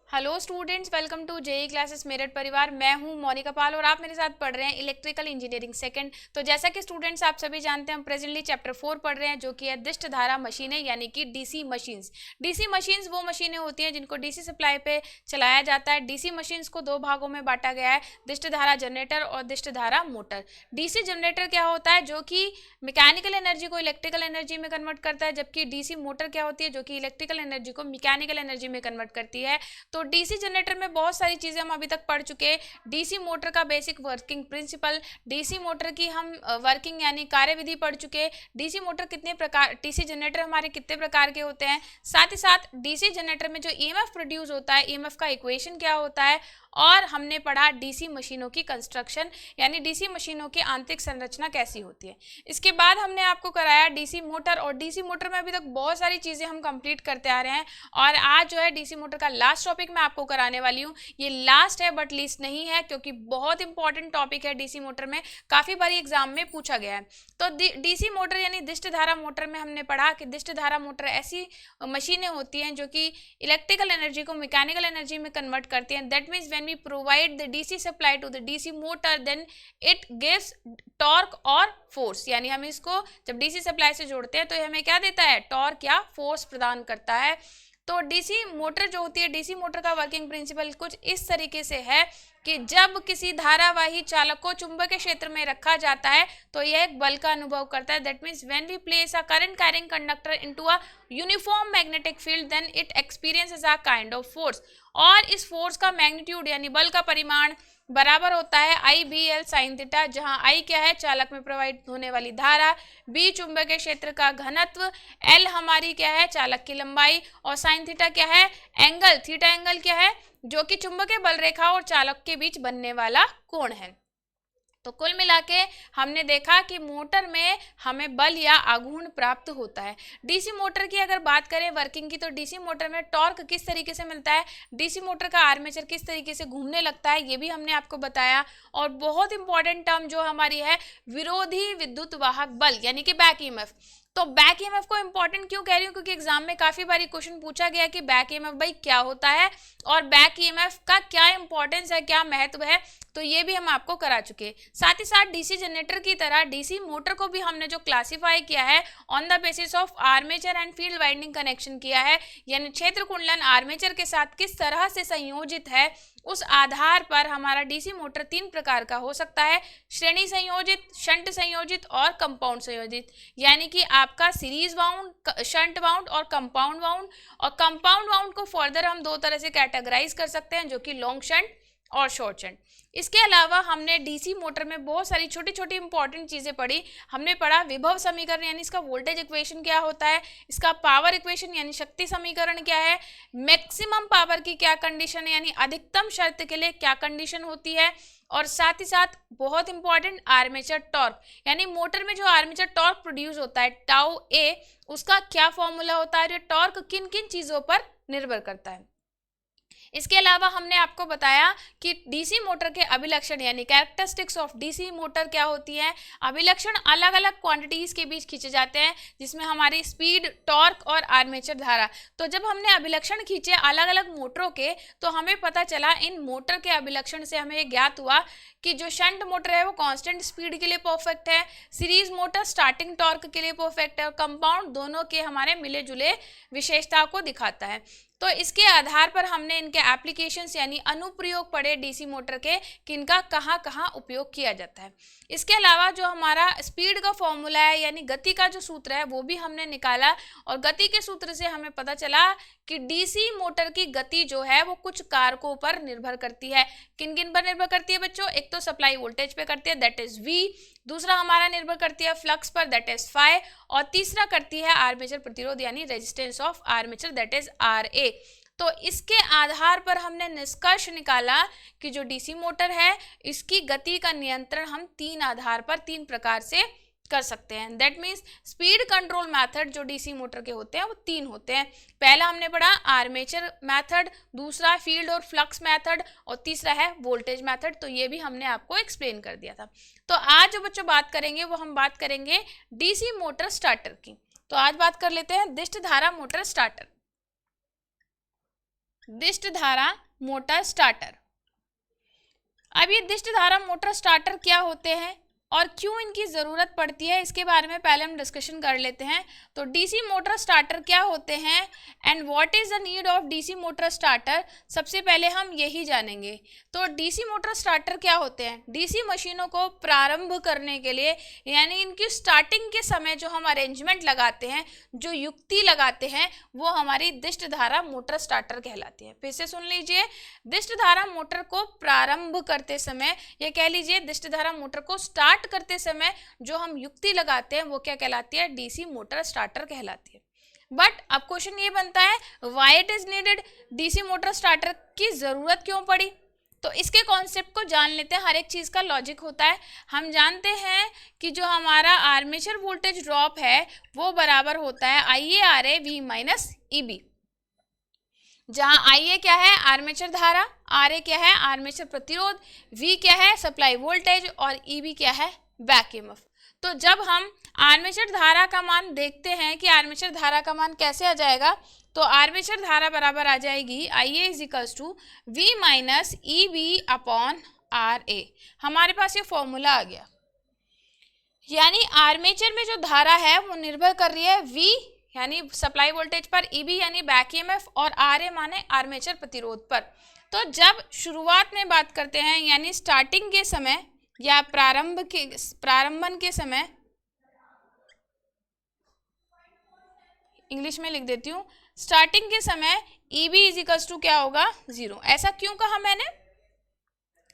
Hello students, welcome to JEE classes Meerut परिवार। मैं हूं मोनिका पाल और आप मेरे साथ पढ़ रहे हैं इलेक्ट्रिकल इंजीनियरिंग सेकंड। तो जैसा कि स्टूडेंट्स आप सभी जानते हैं, हम प्रेजेंटली चैप्टर 4 पढ़ रहे हैं, जो कि है दिष्ट धारा मशीनें यानी कि डीसी मशीन्स। डीसी मशीन्स वो मशीनें होती हैं जिनको डीसी सप्लाई पे चलाया जाता है। डीसी मशीन्स को दो भागों में बांटा गया है, दिष्ट धारा जनरेटर और दिष्ट धारा मोटर। डीसी जनरेटर क्या होता है, जो कि मैकेनिकल एनर्जी को इलेक्ट्रिकल एनर्जी में कन्वर्ट करता है, जबकि डीसी मोटर क्या होती है, जो कि इलेक्ट्रिकल एनर्जी को मैकेनिकल एनर्जी में कन्वर्ट करती है। तो डीसी जनरेटर में बहुत सारी चीजें हम अभी तक पढ़ चुके हैं। डीसी मोटर का basic working principle, DC motor की हम वर्किंग यानी कार्यविधि पढ़ चुके हैं। डीसी मोटर कितने प्रकार, डीसी जनरेटर हमारे कितने प्रकार के होते हैं, साथ ही साथ डीसी जनरेटर में जो ईएमएफ प्रोड्यूस होता है, ईएमएफ का इक्वेशन क्या होता है, और हमने पढ़ा डीसी मशीनों की कंस्ट्रक्शन यानी डीसी मशीनों की आंतरिक संरचना कैसी होती है। इसके बाद हमने आपको कराया डीसी मोटर, और डीसी मोटर में अभी तक बहुत सारी चीजें हम कंप्लीट करते आ रहे हैं। और आज जो है डीसी मोटर का लास्ट टॉपिक मैं आपको कराने वाली हूँ। ये लास्ट है बट लीस्ट नहीं है, क्योंकि बहुत इंपॉर्टेंट टॉपिक है। डीसी मोटर में काफी बार एग्जाम में पूछा गया है। तो डीसी मोटर यानी दिष्ट धारा मोटर में हमने पढ़ा कि दिष्ट धारा मोटर ऐसी मशीनें होती हैं जो कि इलेक्ट्रिकल एनर्जी को मैकेनिकल एनर्जी में कन्वर्ट करती हैं। That means when we provide the DC supply to the DC motor, then it gives torque और फोर्स। यानी हम इसको जब डीसी सप्लाई से जोड़ते हैं तो ये हमें क्या देता है, टॉर्क या फोर्स प्रदान करता है। तो डीसी मोटर जो होती है, डीसी मोटर का वर्किंग प्रिंसिपल कुछ इस तरीके से है कि जब किसी धारावाही चालक को चुंबकीय क्षेत्र में रखा जाता है तो यह एक बल का अनुभव करता है। That means when we place a current carrying conductor into a uniform magnetic field, then it experiences a kind of force. और इस फोर्स का मैग्नीट्यूड यानी बल का परिमाण बराबर होता है आई बी एल साइन थीटा, जहां आई क्या है, चालक में प्रवाहित होने वाली धारा, बी चुंबकीय क्षेत्र का घनत्व, एल हमारी क्या है, चालक की लंबाई, और साइन थीटा क्या है, एंगल, थीटा एंगल क्या है, जो कि चुंबकीय बल रेखा और चालक के बीच बनने वाला कोण है। तो कुल मिला के हमने देखा कि मोटर में हमें बल या आघूर्ण प्राप्त होता है। डीसी मोटर की अगर बात करें वर्किंग की, तो डीसी मोटर में टॉर्क किस तरीके से मिलता है, डीसी मोटर का आर्मेचर किस तरीके से घूमने लगता है, ये भी हमने आपको बताया। और बहुत इंपॉर्टेंट टर्म जो हमारी है, विरोधी विद्युत वाहक बल यानी कि बैक ईएमएफ। तो बैक ईएमएफ को इंपॉर्टेंट क्यों कह रही हूँ, क्योंकि एग्जाम में काफी बारी क्वेश्चन पूछा गया कि बैक ईएमएफ भाई क्या होता है और बैक ईएमएफ का क्या इंपॉर्टेंस है, क्या महत्व है। तो ये भी हम आपको करा चुके। साथ ही साथ डीसी जनरेटर की तरह डीसी मोटर को भी हमने जो क्लासिफाई किया है on the basis of armature and field winding connection किया है, यानी क्षेत्र कुंडलन आर्मेचर के साथ किस तरह से संयोजित है, उस आधार पर हमारा डीसी मोटर 3 प्रकार का हो सकता है, श्रेणी संयोजित, शंट संयोजित और कंपाउंड संयोजित। यानी कि आपका सीरीज वाउंड, शंट वाउंड और कंपाउंड वाउंड। और कंपाउंड वाउंड को फर्दर हम 2 तरह से कैटेगराइज कर सकते हैं, जो कि लॉन्ग शंट और शॉर्ट शंट। इसके अलावा हमने डीसी मोटर में बहुत सारी छोटी छोटी इंपॉर्टेंट चीजें पढ़ी। हमने पढ़ा विभव समीकरण यानी इसका वोल्टेज इक्वेशन क्या होता है, इसका पावर इक्वेशन यानी शक्ति समीकरण क्या है, मैक्सिमम पावर की क्या कंडीशन है यानी अधिकतम शर्त के लिए क्या कंडीशन होती है, और साथ ही साथ बहुत इंपॉर्टेंट आर्मेचर टॉर्क यानी मोटर में जो आर्मेचर टॉर्क प्रोड्यूस होता है टाउ ए, उसका क्या फॉर्मूला होता है, टॉर्क किन किन चीजों पर निर्भर करता है। इसके अलावा हमने आपको बताया कि डीसी मोटर के अभिलक्षण यानी कैरेक्टरिस्टिक्स ऑफ डीसी मोटर क्या होती है। अभिलक्षण अलग अलग क्वांटिटीज के बीच खींचे जाते हैं, जिसमें हमारी स्पीड, टॉर्क और आर्मेचर धारा। तो जब हमने अभिलक्षण खींचे अलग अलग मोटरों के, तो हमें पता चला इन मोटर के अभिलक्षण से हमें ज्ञात हुआ कि जो शंट मोटर है वो कांस्टेंट स्पीड के लिए परफेक्ट है, सीरीज मोटर स्टार्टिंग टॉर्क के लिए परफेक्ट है, और कंपाउंड दोनों के हमारे मिले जुले विशेषता को दिखाता है। तो इसके आधार पर हमने इनके एप्लीकेशंस यानी अनुप्रयोग पढ़े डीसी मोटर के, कि इनका कहाँ कहाँ उपयोग किया जाता है। इसके अलावा जो हमारा स्पीड का फॉर्मूला है यानी गति का जो सूत्र है वो भी हमने निकाला, और गति के सूत्र से हमें पता चला कि डीसी मोटर की गति जो है वो कुछ कारकों पर निर्भर करती है। किन किन पर निर्भर करती है बच्चों, एक तो सप्लाई वोल्टेज पे करती है दैट इज V, दूसरा हमारा निर्भर करती है फ्लक्स पर दैट इज फाई, और तीसरा करती है आर्मेचर प्रतिरोध यानी resistance of armature that is RA। तो इसके आधार पर हमने निष्कर्ष निकाला कि जो डीसी मोटर है इसकी गति का नियंत्रण हम 3 आधार पर 3 प्रकार से कर सकते हैं। That means speed control method जो डीसी मोटर के होते हैं वो 3 होते हैं। पहला हमने पढ़ा आर्मेचर मेथड, दूसरा फील्ड और फ्लक्स मेथड, और तीसरा है वोल्टेज मेथड। तो ये भी हमने आपको एक्सप्लेन कर दिया था। तो आज जो बच्चों बात करेंगे वो हम बात करेंगे डीसी मोटर स्टार्टर की। तो आज बात कर लेते हैं दिष्ट धारा मोटर स्टार्टर। दिष्ट धारा मोटर स्टार्टर। अब ये दिष्ट धारा मोटर स्टार्टर क्या होते हैं और क्यों इनकी ज़रूरत पड़ती है, इसके बारे में पहले हम डिस्कशन कर लेते हैं। तो डीसी मोटर स्टार्टर क्या होते हैं and what is the need of DC motor starter, सबसे पहले हम यही जानेंगे। तो डीसी मोटर स्टार्टर क्या होते हैं? डीसी मशीनों को प्रारंभ करने के लिए, यानी इनकी स्टार्टिंग के समय जो हम अरेंजमेंट लगाते हैं, जो युक्ति लगाते हैं, वो हमारी दिष्ट धारा मोटर स्टार्टर कहलाती है। फिर से सुन लीजिए, दिष्ट धारा मोटर को प्रारंभ करते समय, या कह लीजिए दिष्ट धारा मोटर को स्टार्ट करते समय जो हम युक्ति लगाते हैं वो क्या कहलाती है? डीसी मोटर स्टार्टर कहलाती है। बट अब क्वेश्चन ये बनता है, why it is needed, DC motor starter की जरूरत क्यों पड़ी? तो इसके कॉन्सेप्ट को जान लेते हैं। हर एक चीज का लॉजिक होता है। हम जानते हैं कि जो हमारा आर्मेचर वोल्टेज ड्रॉप है वो बराबर होता है IA RA V minus EB, जहां IA क्या है? आर्मेचर धारा, RA क्या है? आर्मेचर प्रतिरोध, V क्या है? सप्लाई वोल्टेज, और EB क्या है? Back EMF। तो जब हम आर्मेचर धारा का मान देखते हैं कि आर्मेचर धारा का मान कैसे आ जाएगा, तो आर्मेचर धारा बराबर आ जाएगी IA is equals to V minus EB upon RA। हमारे पास ये फॉर्मूला आ गया, यानी आर्मेचर में जो धारा है वो निर्भर कर रही है V यानी सप्लाई वोल्टेज पर, EB यानी बैक EMF, और RA माने आर्मेचर प्रतिरोध पर। तो जब शुरुआत में बात करते हैं, यानी स्टार्टिंग के समय या प्रारंभन के समय, इंग्लिश में लिख देती हूँ, स्टार्टिंग के समय EB इज इक्वल्स टू क्या होगा? 0। ऐसा क्यों कहा मैंने?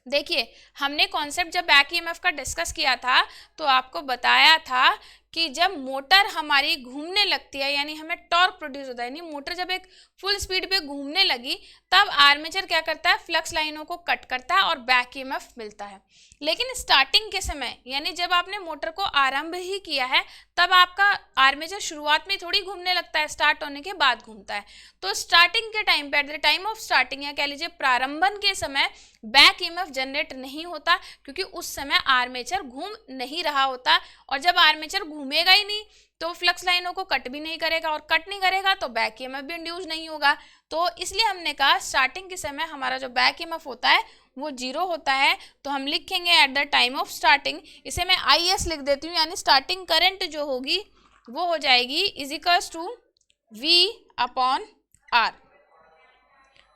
देखिए, हमने कॉन्सेप्ट जब बैक EMF का डिस्कस किया था तो आपको बताया था कि जब मोटर हमारी घूमने लगती है, यानी हमें टॉर्क प्रोड्यूस होता है, यानी मोटर जब एक फुल स्पीड पे घूमने लगी, तब आर्मेचर क्या करता है? फ्लक्स लाइनों को कट करता है और बैक EMF मिलता है। लेकिन स्टार्टिंग के समय, यानी जब आपने मोटर को आरंभ ही किया है, तब आपका आर्मेचर शुरुआत में थोड़ी घूमने लगता है, स्टार्ट होने के बाद घूमता है। तो स्टार्टिंग के टाइम पे, eight the time of starting, या कह लीजिए प्रारंभन के समय, बैक EMF जनरेट नहीं होता, क्योंकि उस समय आर्मेचर घूम नहीं रहा होता, और जब आर्मेचर घूमेगा ही नहीं तो फ्लक्स लाइनों को कट भी नहीं करेगा, और कट नहीं करेगा तो बैक EMF भी इंड्यूस नहीं होगा। तो इसलिए हमने कहा स्टार्टिंग के समय हमारा जो बैक EMF होता है वो 0 होता है। तो हम लिखेंगे eight the time of starting, इसे मैं IS लिख देती हूँ, यानी स्टार्टिंग करंट जो होगी वो हो जाएगी is equals to V upon R।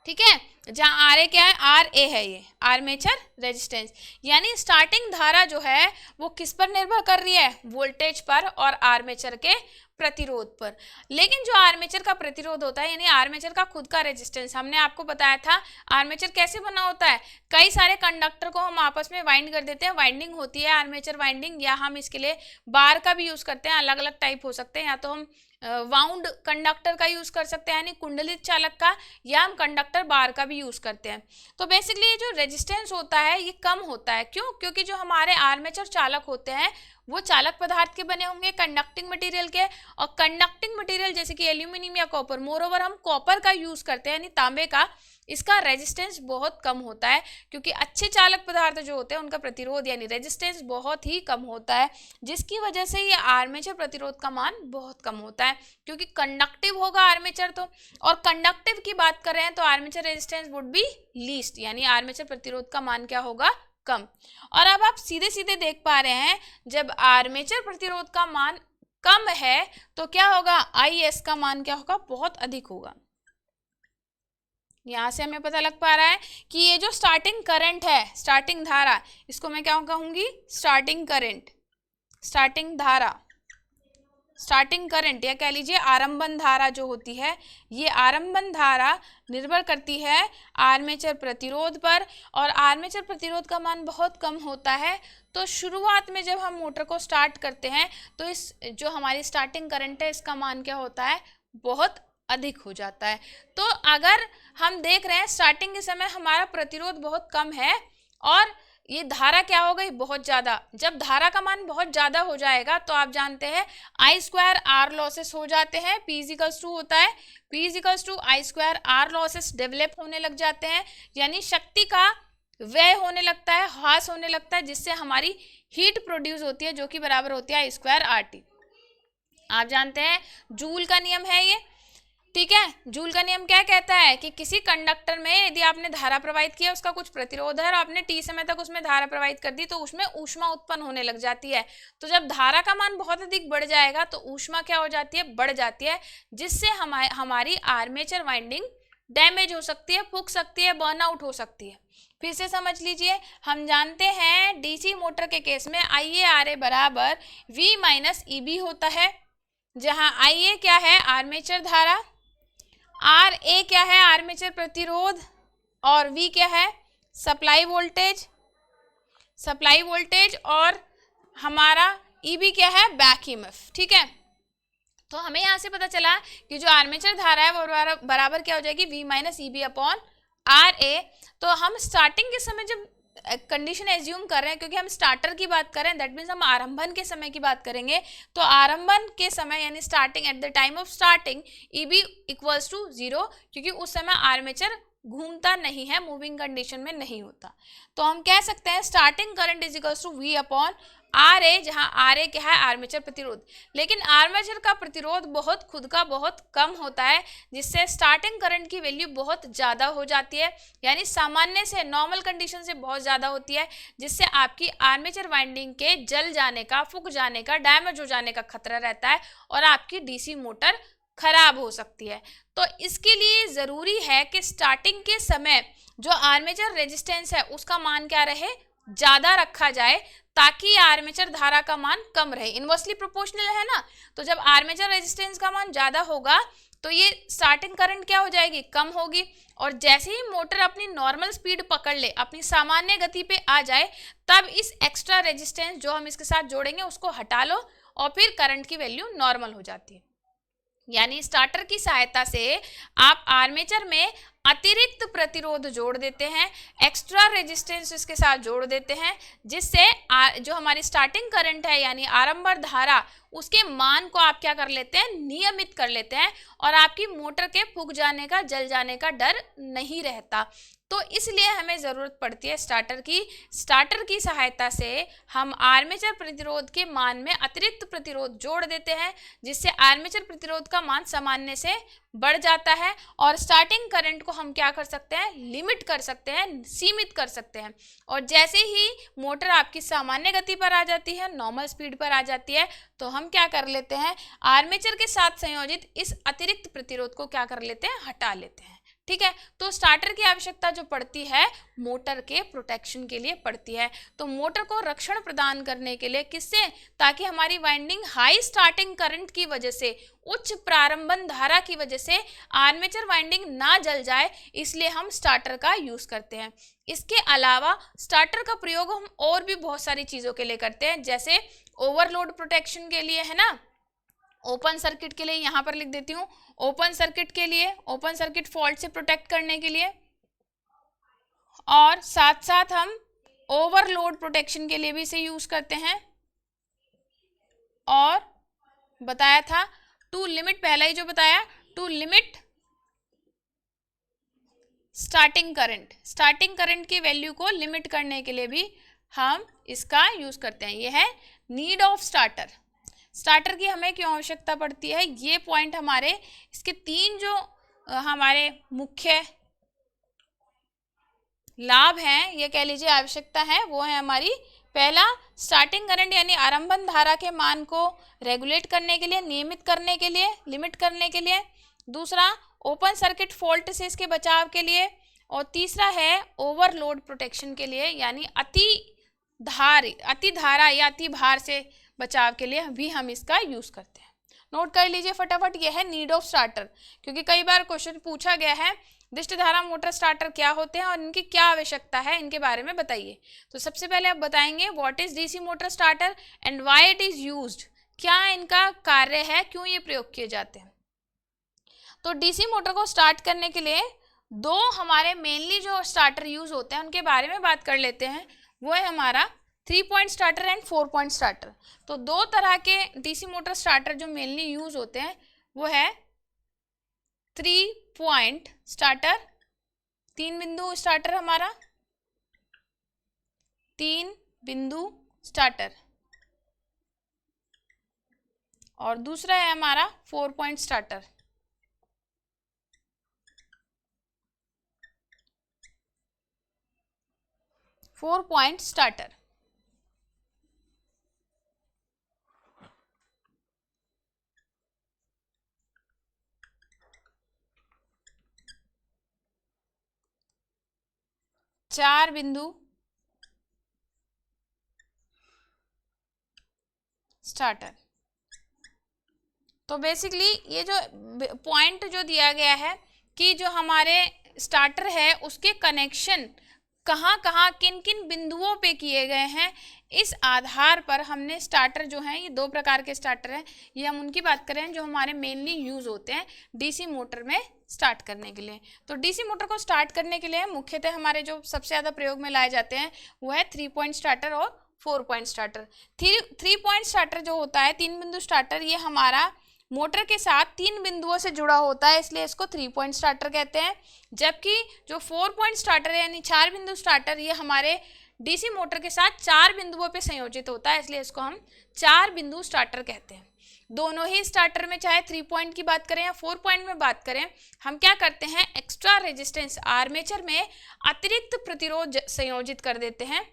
ठीक है, जहाँ RA क्या है? RA है, ये आर्मेचर रेजिस्टेंस। यानी स्टार्टिंग धारा जो है वो किस पर निर्भर कर रही है? वोल्टेज पर और आर्मेचर के प्रतिरोध पर। लेकिन जो आर्मेचर का प्रतिरोध होता है, यानी आर्मेचर का खुद का रेजिस्टेंस, हमने आपको बताया था आर्मेचर कैसे बना होता है। कई सारे कंडक्टर को हम आपस में वाइंड कर देते हैं, वाइंडिंग होती है आर्मेचर वाइंडिंग, या हम इसके लिए बार का भी यूज करते हैं। अलग अलग टाइप हो सकते हैं, या तो हम वाउंड कंडक्टर का यूज कर सकते हैं, यानी कुंडलित चालक का, या हम कंडक्टर बार का भी यूज करते हैं। तो बेसिकली ये जो रेजिस्टेंस होता है ये कम होता है। क्यों? क्योंकि जो हमारे आर्मेचर चालक होते हैं वो चालक पदार्थ के बने होंगे, कंडक्टिंग मटेरियल के, और कंडक्टिंग मटेरियल जैसे कि एल्यूमिनियम या कॉपर, मोरओवर हम कॉपर का यूज करते हैं, यानी तांबे का, इसका रेजिस्टेंस बहुत कम होता है, क्योंकि अच्छे चालक पदार्थ जो होते हैं उनका प्रतिरोध यानी रेजिस्टेंस बहुत ही कम होता है, जिसकी वजह से ये आर्मेचर प्रतिरोध का मान बहुत कम होता है, क्योंकि कंडक्टिव होगा आर्मेचर तो, और कंडक्टिव की बात कर रहे हैं तो armature resistance would be least, यानी आर्मेचर प्रतिरोध का मान क्या होगा? कम। और अब आप सीधे सीधे देख पा रहे हैं, जब आर्मेचर प्रतिरोध का मान कम है तो क्या होगा? IS का मान क्या होगा? बहुत अधिक होगा। यहां से हमें पता लग पा रहा है कि ये जो स्टार्टिंग करंट है, स्टार्टिंग धारा, इसको मैं क्या कहूंगी? स्टार्टिंग करंट, स्टार्टिंग धारा, स्टार्टिंग करंट, या कह लीजिए आरंभन धारा जो होती है, ये आरंभन धारा निर्भर करती है आर्मेचर प्रतिरोध पर, और आर्मेचर प्रतिरोध का मान बहुत कम होता है। तो शुरुआत में जब हम मोटर को स्टार्ट करते हैं तो इस जो हमारी स्टार्टिंग करंट है इसका मान क्या होता है? बहुत अधिक हो जाता है। तो अगर हम देख रहे हैं स्टार्टिंग के समय हमारा प्रतिरोध बहुत कम है और ये धारा क्या हो गई? बहुत ज़्यादा। जब धारा का मान बहुत ज़्यादा हो जाएगा तो आप जानते हैं I² R लॉसेस हो जाते हैं, P = होता है, P = I² R losses develop होने लग जाते हैं, यानी शक्ति का व्यय होने लगता है, ह्रास होने लगता है, जिससे हमारी हीट प्रोड्यूस होती है जो कि बराबर होती है I² RT। आप जानते हैं जूल का नियम है ये, ठीक है, जूल का नियम क्या कहता है कि किसी कंडक्टर में यदि आपने धारा प्रवाहित किया, उसका कुछ प्रतिरोध है और आपने टी समय तक उसमें धारा प्रवाहित कर दी, तो उसमें ऊष्मा उत्पन्न होने लग जाती है। तो जब धारा का मान बहुत अधिक बढ़ जाएगा तो ऊष्मा क्या हो जाती है, बढ़ जाती है, जिससे हमारी आर्मेचर वाइंडिंग डैमेज हो सकती है, फूक सकती है, बर्नआउट हो सकती है। फिर से समझ लीजिए, हम जानते हैं डीसी मोटर के केस में IA बराबर V माइनस EB होता है, जहां IA क्या है, आर्मेचर धारा, RA क्या है, आर्मेचर प्रतिरोध, और V क्या है, सप्लाई वोल्टेज, और हमारा EB क्या है, बैक EMF। ठीक है, तो हमें यहाँ से पता चला कि जो आर्मेचर धारा है वो बराबर क्या हो जाएगी, V minus EB upon RA। तो हम स्टार्टिंग के समय जब कंडीशन एज्यूम कर रहे हैं, क्योंकि हम स्टार्टर की बात कर रहे हैं, दैट मीन्स हम आरंभन के समय की बात करेंगे। तो आरंभन के समय यानी starting, at the time of starting EB equals to 0, क्योंकि उस समय आर्मेचर घूमता नहीं है, मूविंग कंडीशन में नहीं होता। तो हम कह सकते हैं starting current is equals to V upon RA, जहां RA क्या है, आर्मेचर प्रतिरोध। लेकिन आर्मेचर का प्रतिरोध बहुत खुद का बहुत कम होता है, जिससे स्टार्टिंग करंट की वैल्यू बहुत ज़्यादा हो जाती है, यानी सामान्य से, नॉर्मल कंडीशन से बहुत ज़्यादा होती है, जिससे आपकी आर्मेचर वाइंडिंग के जल जाने का, फूक जाने का, डैमेज हो जाने का खतरा रहता है और आपकी डीसी मोटर खराब हो सकती है। तो इसके लिए ज़रूरी है कि स्टार्टिंग के समय जो आर्मेचर रेजिस्टेंस है उसका मान क्या रहे, ज़्यादा रखा जाए, ताकि आर्मेचर धारा का मान कम रहे। इनवर्सली प्रोपोर्शनल है ना, तो जब आर्मेचर रेजिस्टेंस का मान ज़्यादा होगा तो ये स्टार्टिंग करंट क्या हो जाएगी, कम होगी, और जैसे ही मोटर अपनी नॉर्मल स्पीड पकड़ ले, अपनी सामान्य गति पे आ जाए, तब इस एक्स्ट्रा रेजिस्टेंस जो हम इसके साथ जोड़ेंगे उसको हटा लो और फिर करंट की वैल्यू नॉर्मल हो जाती है। यानी स्टार्टर की सहायता से आप आर्मेचर में अतिरिक्त प्रतिरोध जोड़ देते हैं, एक्स्ट्रा रेजिस्टेंस इसके साथ जोड़ देते हैं, जिससे जो हमारी स्टार्टिंग करंट है यानी आरंभक धारा, उसके मान को आप क्या कर लेते हैं, नियमित कर लेते हैं, और आपकी मोटर के फूक जाने का, जल जाने का डर नहीं रहता। तो इसलिए हमें ज़रूरत पड़ती है स्टार्टर की सहायता से हम आर्मेचर प्रतिरोध के मान में अतिरिक्त प्रतिरोध जोड़ देते हैं, जिससे आर्मेचर प्रतिरोध का मान सामान्य से बढ़ जाता है, और स्टार्टिंग करंट को हम क्या कर सकते हैं, लिमिट कर सकते हैं, सीमित कर सकते हैं। और जैसे ही मोटर आपकी सामान्य गति पर आ जाती है, नॉर्मल स्पीड पर आ जाती है, तो हम क्या कर लेते हैं, आर्मेचर के साथ संयोजित इस अतिरिक्त प्रतिरोध को क्या कर लेते हैं, हटा लेते हैं। ठीक है, तो स्टार्टर की आवश्यकता जो पड़ती है मोटर के प्रोटेक्शन के लिए पड़ती है। तो मोटर को रक्षण प्रदान करने के लिए, किससे, ताकि हमारी वाइंडिंग हाई स्टार्टिंग करंट की वजह से, उच्च प्रारंभन धारा की वजह से आर्मेचर वाइंडिंग ना जल जाए, इसलिए हम स्टार्टर का यूज करते हैं। इसके अलावा स्टार्टर का प्रयोग हम और भी बहुत सारी चीजों के लिए करते हैं, जैसे ओवरलोड प्रोटेक्शन के लिए, है ना, ओपन सर्किट के लिए, यहाँ पर लिख देती हूँ, ओपन सर्किट के लिए, ओपन सर्किट फॉल्ट से प्रोटेक्ट करने के लिए, और साथ साथ हम ओवरलोड प्रोटेक्शन के लिए भी इसे यूज करते हैं। और बताया था टू लिमिट, पहला ही जो बताया, टू लिमिट स्टार्टिंग करंट की वैल्यू को लिमिट करने के लिए भी हम इसका यूज करते हैं। यह है नीड ऑफ स्टार्टर की हमें क्यों आवश्यकता पड़ती है, ये पॉइंट हमारे, इसके तीन जो हमारे मुख्य लाभ हैं, ये कह लीजिए आवश्यकता है, वो है हमारी, पहला स्टार्टिंग करंट यानी आरंभन धारा के मान को रेगुलेट करने के लिए, नियमित करने के लिए, लिमिट करने के लिए, दूसरा ओपन सर्किट फॉल्ट से इसके बचाव के लिए, और तीसरा है ओवरलोड प्रोटेक्शन के लिए, यानी अति धारा या अति भार से बचाव के लिए भी हम इसका यूज करते हैं। नोट कर लीजिए फटाफट, यह है नीड ऑफ स्टार्टर, क्योंकि कई बार क्वेश्चन पूछा गया है दिष्ट धारा मोटर स्टार्टर क्या होते हैं और इनकी क्या आवश्यकता है, इनके बारे में बताइए। तो सबसे पहले आप बताएंगे what is DC motor starter and why it is used, क्या इनका कार्य है, क्यों ये प्रयोग किए जाते हैं। तो डीसी मोटर को स्टार्ट करने के लिए दो हमारे मेनली जो स्टार्टर यूज होते हैं उनके बारे में बात कर लेते हैं। वो है हमारा 3 point starter and 4 point starter. तो दो तरह के डीसी मोटर स्टार्टर जो मेनली यूज होते हैं वो है 3 पॉइंट स्टार्टर, 3 बिंदु स्टार्टर, हमारा 3 बिंदु स्टार्टर, और दूसरा है हमारा 4 पॉइंट स्टार्टर। 4 point starter. चार बिंदु स्टार्टर। तो बेसिकली ये जो पॉइंट जो दिया गया है कि जो हमारे स्टार्टर है उसके कनेक्शन कहाँ कहाँ किन किन बिंदुओं पे किए गए हैं, इस आधार पर हमने स्टार्टर जो हैं, ये 2 प्रकार के स्टार्टर हैं, ये हम उनकी बात करें जो हमारे मेनली यूज़ होते हैं डीसी मोटर में स्टार्ट करने के लिए। तो डीसी मोटर को स्टार्ट करने के लिए मुख्यतः हमारे जो सबसे ज़्यादा प्रयोग में लाए जाते हैं वो है 3 पॉइंट स्टार्टर और 4 पॉइंट स्टार्टर। 3 पॉइंट स्टार्टर जो होता है, 3 बिंदु स्टार्टर, ये हमारा मोटर के साथ 3 बिंदुओं से जुड़ा होता है, इसलिए इसको 3 पॉइंट स्टार्टर कहते हैं। जबकि जो 4 पॉइंट स्टार्टर है यानी 4 बिंदु स्टार्टर, ये हमारे डीसी मोटर के साथ 4 बिंदुओं पे संयोजित होता है, इसलिए इसको हम 4 बिंदु स्टार्टर कहते हैं। दोनों ही स्टार्टर में, चाहे 3 पॉइंट की बात करें या 4 पॉइंट में बात करें, हम क्या करते हैं, एक्स्ट्रा रेजिस्टेंस आर्मेचर में अतिरिक्त प्रतिरोध संयोजित कर देते हैं,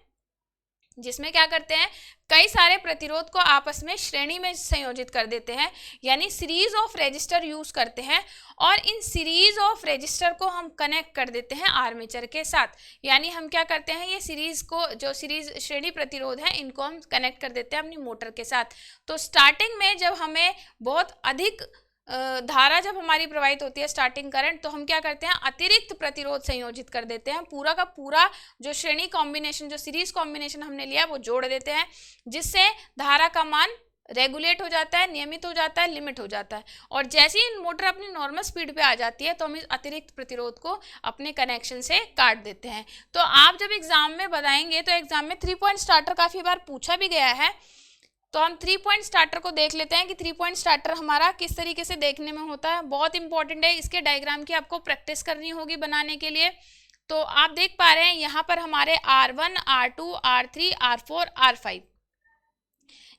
जिसमें क्या करते हैं, कई सारे प्रतिरोध को आपस में श्रेणी में संयोजित कर देते हैं, यानी सीरीज ऑफ रेजिस्टर यूज करते हैं, और इन सीरीज ऑफ रेजिस्टर को हम कनेक्ट कर देते हैं आर्मेचर के साथ। यानी हम क्या करते हैं, ये सीरीज को, जो सीरीज श्रेणी प्रतिरोध है, इनको हम कनेक्ट कर देते हैं अपनी मोटर के साथ। तो स्टार्टिंग में जब हमें बहुत अधिक धारा जब हमारी प्रवाहित होती है, स्टार्टिंग करंट, तो हम क्या करते हैं, अतिरिक्त प्रतिरोध संयोजित कर देते हैं, पूरा का पूरा जो श्रेणी कॉम्बिनेशन, जो सीरीज कॉम्बिनेशन हमने लिया वो जोड़ देते हैं, जिससे धारा का मान रेगुलेट हो जाता है, नियमित हो जाता है, लिमिट हो जाता है। और जैसे ही मोटर अपनी नॉर्मल स्पीड पे आ जाती है तो हम इस अतिरिक्त प्रतिरोध को अपने कनेक्शन से काट देते हैं। तो आप जब एग्जाम में बताएंगे तो एग्जाम में 3 पॉइंट स्टार्टर काफ़ी बार पूछा भी गया है, तो हम 3 पॉइंट स्टार्टर को देख लेते हैं कि 3 पॉइंट स्टार्टर हमारा किस तरीके से देखने में होता है। बहुत इंपॉर्टेंट है, इसके डायग्राम की आपको प्रैक्टिस करनी होगी बनाने के लिए। तो आप देख पा रहे हैं यहाँ पर हमारे R1, R2, R3, R4, R5,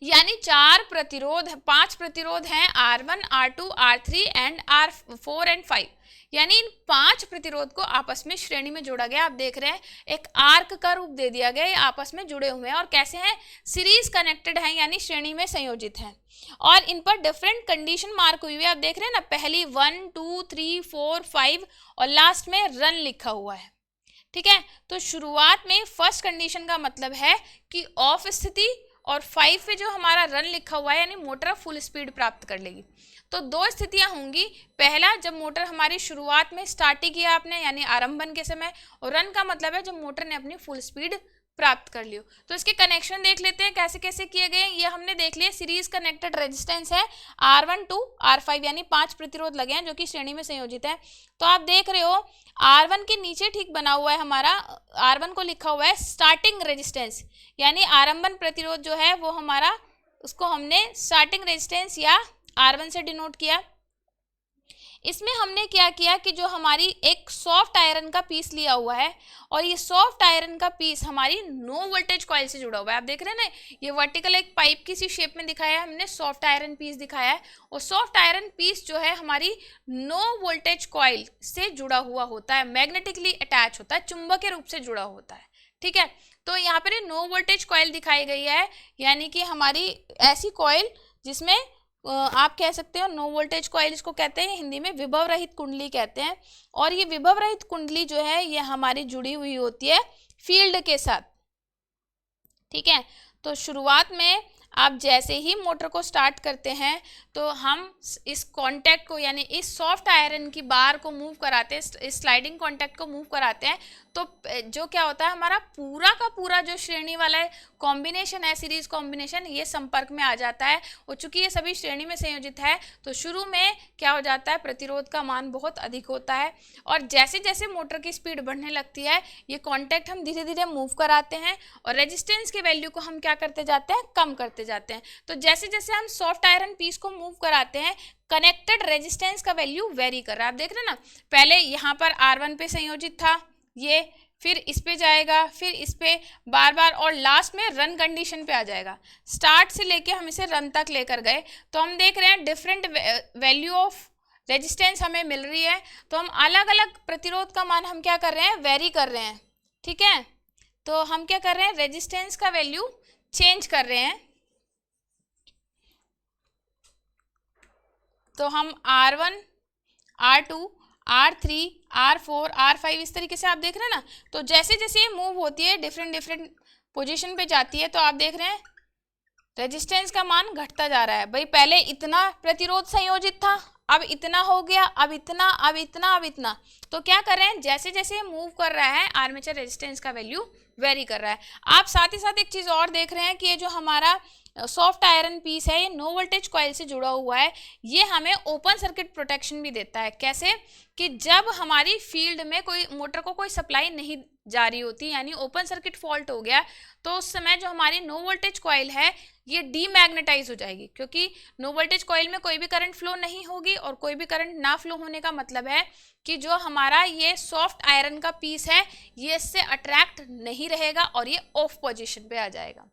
यानी 4 प्रतिरोध, 5 प्रतिरोध हैं, R1, R2, R3 and R4 and 5, यानी इन 5 प्रतिरोध को आपस में श्रेणी में जोड़ा गया। आप देख रहे हैं एक आर्क का रूप दे दिया गया, ये आपस में जुड़े हुए हैं और कैसे हैं, सीरीज कनेक्टेड हैं, यानी श्रेणी में संयोजित हैं, और इन पर डिफरेंट कंडीशन मार्क हुई हुई है। आप देख रहे हैं ना, पहली 1, 2, 3, 4, 5 और लास्ट में रन लिखा हुआ है। ठीक है, तो शुरुआत में फर्स्ट कंडीशन का मतलब है कि ऑफ स्थिति, और 5 पे जो हमारा रन लिखा हुआ है यानी मोटर फुल स्पीड प्राप्त कर लेगी। तो 2 स्थितियां होंगी, पहला जब मोटर हमारी शुरुआत में स्टार्ट ही किया आपने यानी आरंभन के समय, और रन का मतलब है जब मोटर ने अपनी फुल स्पीड प्राप्त कर लियो। तो इसके कनेक्शन देख लेते हैं कैसे कैसे किए गए। ये हमने देख लिया, सीरीज कनेक्टेड रेजिस्टेंस है R1 to R5, यानी 5 प्रतिरोध लगे हैं जो कि श्रेणी में संयोजित है। तो आप देख रहे हो R1 के नीचे ठीक बना हुआ है हमारा, R1 को लिखा हुआ है स्टार्टिंग रेजिस्टेंस, यानी आरंभन प्रतिरोध जो है वो हमारा, उसको हमने स्टार्टिंग रेजिस्टेंस या R1 से डिनोट किया। इसमें हमने क्या किया कि जो हमारी एक सॉफ्ट आयरन का पीस लिया हुआ है, और ये सॉफ्ट आयरन का पीस हमारी नो वोल्टेज कॉइल से जुड़ा हुआ है। आप देख रहे हैं ना, ये वर्टिकल एक पाइप की सी शेप में दिखाया है हमने, सॉफ्ट आयरन पीस दिखाया है, और सॉफ्ट आयरन पीस जो है हमारी नो वोल्टेज कॉइल से जुड़ा हुआ होता है, मैग्नेटिकली अटैच होता है, चुंबकीय रूप से जुड़ा होता है। ठीक है, तो यहाँ पर नो वोल्टेज कॉइल दिखाई गई है, यानी कि हमारी ऐसी कॉइल जिसमें आप कह सकते हो नो वोल्टेज कॉइल इसको कहते हैं, हिंदी में विभव रहित कुंडली कहते हैं। और ये विभव रहित कुंडली जो है ये हमारी जुड़ी हुई होती है फील्ड के साथ। ठीक है, तो शुरुआत में आप जैसे ही मोटर को स्टार्ट करते हैं तो हम इस कांटेक्ट को, यानी इस सॉफ्ट आयरन की बार को मूव कराते हैं, इस स्लाइडिंग कांटेक्ट को मूव कराते हैं, तो जो क्या होता है, हमारा पूरा का पूरा जो श्रेणी वाला कॉम्बिनेशन है, सीरीज कॉम्बिनेशन, ये संपर्क में आ जाता है। और चूंकि ये सभी श्रेणी में संयोजित है तो शुरू में क्या हो जाता है, प्रतिरोध का मान बहुत अधिक होता है, और जैसे जैसे मोटर की स्पीड बढ़ने लगती है ये कॉन्टैक्ट हम धीरे धीरे मूव कराते हैं, और रेजिस्टेंस की वैल्यू को हम क्या करते जाते हैं, कम करते जाते हैं। तो जैसे जैसे हम सॉफ्ट आयरन पीस को मूव कराते हैं, कनेक्टेड रेजिस्टेंस का वैल्यू वेरी कर रहा है। आप देख रहे हैं ना, पहले यहाँ पर R1 पे संयोजित था ये, फिर इस पे जाएगा, फिर इस पे बार बार, और लास्ट में रन कंडीशन पे आ जाएगा। स्टार्ट से लेके हम इसे रन तक लेकर गए तो हम देख रहे हैं डिफरेंट वैल्यू ऑफ रेजिस्टेंस हमें मिल रही है। तो हम अलग अलग प्रतिरोध का मान हम क्या कर रहे हैं, वेरी कर रहे हैं। ठीक है, तो हम क्या कर रहे हैं, रेजिस्टेंस का वैल्यू चेंज कर रहे हैं। तो हम R1, R2, R3, R4, R5 इस तरीके से आप देख रहे हैं ना। तो जैसे जैसे ये मूव होती है डिफरेंट पोजीशन पे जाती है, तो आप देख रहे हैं रेजिस्टेंस का मान घटता जा रहा है। भाई पहले इतना प्रतिरोध संयोजित था, अब इतना हो गया, अब इतना, अब इतना, अब इतना। तो क्या कर रहे हैं, जैसे जैसे मूव कर रहा है आर्मेचर रेजिस्टेंस का वैल्यू वेरी कर रहा है। आप साथ ही साथ एक चीज और देख रहे हैं कि ये जो हमारा सॉफ्ट आयरन पीस है ये नो वोल्टेज कॉइल से जुड़ा हुआ है। ये हमें ओपन सर्किट प्रोटेक्शन भी देता है। कैसे कि जब हमारी फील्ड में कोई मोटर को कोई सप्लाई नहीं जा रही होती, यानी ओपन सर्किट फॉल्ट हो गया, तो उस समय जो हमारी नो वोल्टेज कॉइल है ये डीमैग्नेटाइज हो जाएगी, क्योंकि नो वोल्टेज कॉइल में कोई भी करंट फ्लो नहीं होगी। और कोई भी करंट ना फ्लो होने का मतलब है कि जो हमारा ये सॉफ्ट आयरन का पीस है ये इससे अट्रैक्ट नहीं रहेगा और ये ऑफ पोजीशन पे आ जाएगा।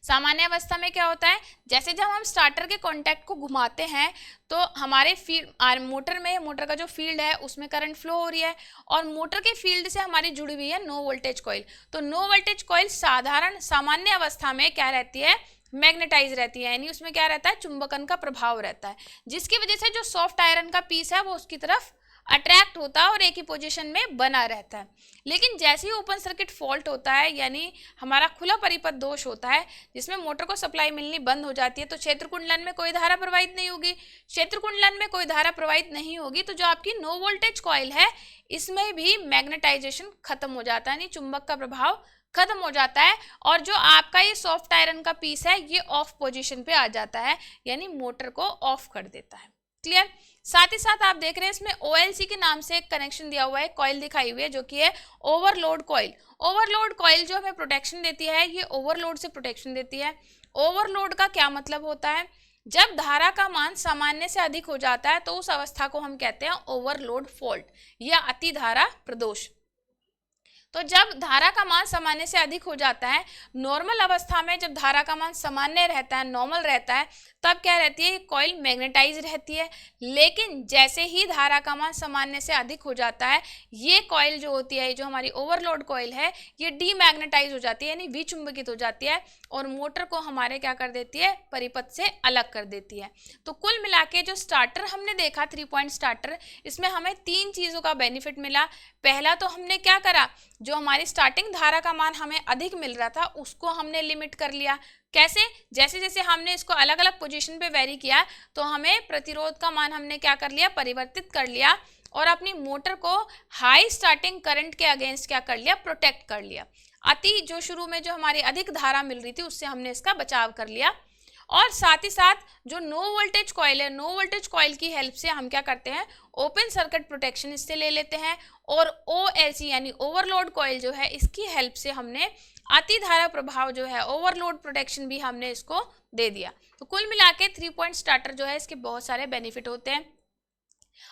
सामान्य अवस्था में क्या होता है, जैसे जब हम स्टार्टर के कॉन्टैक्ट को घुमाते हैं तो हमारे फील्ड मोटर का जो फील्ड है उसमें करंट फ्लो हो रही है, और मोटर के फील्ड से हमारी जुड़ी हुई है नो वोल्टेज कॉइल। तो नो वोल्टेज कॉइल सामान्य अवस्था में क्या रहती है, मैग्नेटाइज रहती है, यानी उसमें क्या रहता है, चुंबकन का प्रभाव रहता है, जिसकी वजह से जो सॉफ्ट आयरन का पीस है वो उसकी तरफ अट्रैक्ट होता है और एक ही पोजीशन में बना रहता है। लेकिन जैसे ही ओपन सर्किट फॉल्ट होता है, यानी हमारा खुला परिपथ दोष होता है जिसमें मोटर को सप्लाई मिलनी बंद हो जाती है, तो क्षेत्र कुंडलन में कोई धारा प्रवाहित नहीं होगी। क्षेत्र कुंडलन में कोई धारा प्रवाहित नहीं होगी तो जो आपकी नो वोल्टेज कॉइल है इसमें भी मैग्नेटाइजेशन खत्म हो जाता है, यानी चुंबक का प्रभाव खत्म हो जाता है, और जो आपका ये सॉफ्ट आयरन का पीस है ये ऑफ पोजीशन पे आ जाता है, यानी मोटर को ऑफ कर देता है। क्लियर। साथ ही साथ आप देख रहे हैं इसमें OLC के नाम से एक कनेक्शन दिया हुआ है, कॉइल दिखाई हुई है जो कि है ओवरलोड कॉइल। ओवरलोड कॉइल जो हमें प्रोटेक्शन देती है ये ओवरलोड से प्रोटेक्शन देती है। ओवरलोड का क्या मतलब होता है, जब धारा का मान सामान्य से अधिक हो जाता है तो उस अवस्था को हम कहते हैं ओवरलोड फॉल्ट या अति धारा प्रदोष। तो जब धारा का मान सामान्य से अधिक हो जाता है, नॉर्मल अवस्था में जब धारा का मान सामान्य रहता है, नॉर्मल रहता है, तब क्या रहती है, कॉइल मैग्नेटाइज रहती है। लेकिन जैसे ही धारा का मान सामान्य से अधिक हो जाता है, ये कॉइल जो होती है, जो हमारी ओवरलोड कॉइल है, ये डीमैग्नेटाइज हो जाती है, यानी विचुंबकित हो जाती है, और मोटर को हमारे क्या कर देती है, परिपथ से अलग कर देती है। तो कुल मिला के जो स्टार्टर हमने देखा 3 पॉइंट स्टार्टर, इसमें हमें 3 चीज़ों का बेनिफिट मिला। पहला तो हमने क्या करा, जो हमारी स्टार्टिंग धारा का मान हमें अधिक मिल रहा था उसको हमने लिमिट कर लिया। कैसे, जैसे जैसे हमने इसको अलग अलग पोजीशन पे वेरी किया तो हमें प्रतिरोध का मान हमने क्या कर लिया, परिवर्तित कर लिया, और अपनी मोटर को हाई स्टार्टिंग करंट के अगेंस्ट क्या कर लिया, प्रोटेक्ट कर लिया। अति जो शुरू में जो हमारी अधिक धारा मिल रही थी उससे हमने इसका बचाव कर लिया। और साथ ही साथ जो नो वोल्टेज कॉइल है, नो वोल्टेज कॉइल की हेल्प से हम क्या करते हैं, ओपन सर्किट प्रोटेक्शन इससे ले लेते हैं, और OLC यानी ओवरलोड कॉइल जो है इसकी हेल्प से हमने अति धारा प्रभाव जो है, ओवरलोड प्रोटेक्शन भी हमने इसको दे दिया। तो कुल मिला के 3 पॉइंट स्टार्टर जो है इसके बहुत सारे बेनिफिट होते हैं।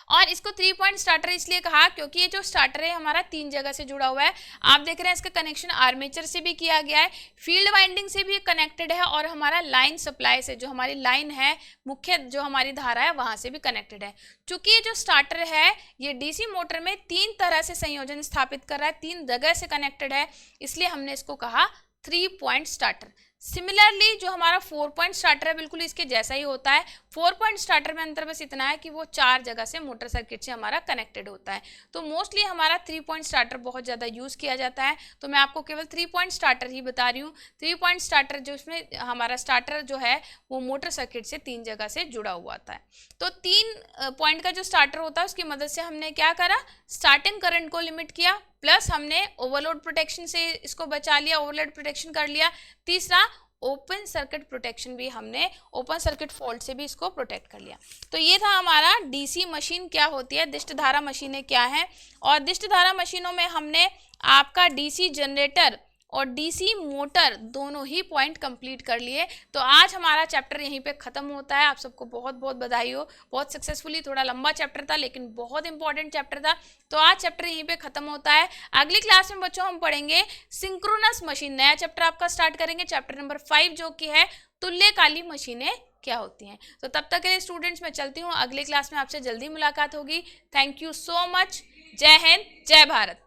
और इसको 3 पॉइंट स्टार्टर इसलिए कहा क्योंकि ये जो स्टार्टर है हमारा 3 जगह से जुड़ा हुआ है। आप देख रहे हैं इसका कनेक्शन आर्मेचर से भी किया गया है, फील्ड वाइंडिंग से भी कनेक्टेड है, और हमारा लाइन सप्लाई से, जो हमारी लाइन है, मुख्य जो हमारी धारा है वहां से भी कनेक्टेड है। चूंकि ये जो स्टार्टर है ये DC मोटर में 3 तरह से संयोजन स्थापित कर रहा है, 3 जगह से कनेक्टेड है, इसलिए हमने इसको कहा 3 पॉइंट स्टार्टर। सिमिलरली जो हमारा 4 पॉइंट स्टार्टर है बिल्कुल इसके जैसा ही होता है। 4 पॉइंट स्टार्टर में अंतर बस इतना है कि वो 4 जगह से मोटर सर्किट से हमारा कनेक्टेड होता है। तो मोस्टली हमारा 3 पॉइंट स्टार्टर बहुत ज़्यादा यूज़ किया जाता है, तो मैं आपको केवल 3 पॉइंट स्टार्टर ही बता रही हूँ। 3 पॉइंट स्टार्टर जो इसमें हमारा स्टार्टर जो है वो मोटर सर्किट से 3 जगह से जुड़ा हुआ होता है। तो 3 पॉइंट का जो स्टार्टर होता है उसकी मदद से हमने क्या करा, स्टार्टिंग करंट को लिमिट किया, प्लस हमने ओवरलोड प्रोटेक्शन से इसको बचा लिया, ओवरलोड प्रोटेक्शन कर लिया। तीसरा, ओपन सर्किट प्रोटेक्शन भी हमने, ओपन सर्किट फॉल्ट से भी इसको प्रोटेक्ट कर लिया। तो ये था हमारा DC मशीन क्या होती है, दिष्ट धारा मशीनें क्या हैं। और दिष्ट धारा मशीनों में हमने आपका DC जनरेटर और DC मोटर दोनों ही पॉइंट कंप्लीट कर लिए। तो आज हमारा चैप्टर यहीं पे ख़त्म होता है। आप सबको बहुत बहुत बधाई हो, बहुत सक्सेसफुली, थोड़ा लंबा चैप्टर था लेकिन बहुत इंपॉर्टेंट चैप्टर था। तो आज चैप्टर यहीं पे ख़त्म होता है। अगली क्लास में बच्चों हम पढ़ेंगे सिंक्रोनस मशीन, नया चैप्टर आपका स्टार्ट करेंगे, चैप्टर नंबर 5 जो कि है तुल्यकाली मशीनें क्या होती हैं। तो तब तक के लिए स्टूडेंट्स मैं चलती हूँ, अगली क्लास में आपसे जल्दी मुलाकात होगी। Thank you so much. जय हिंद, जय भारत।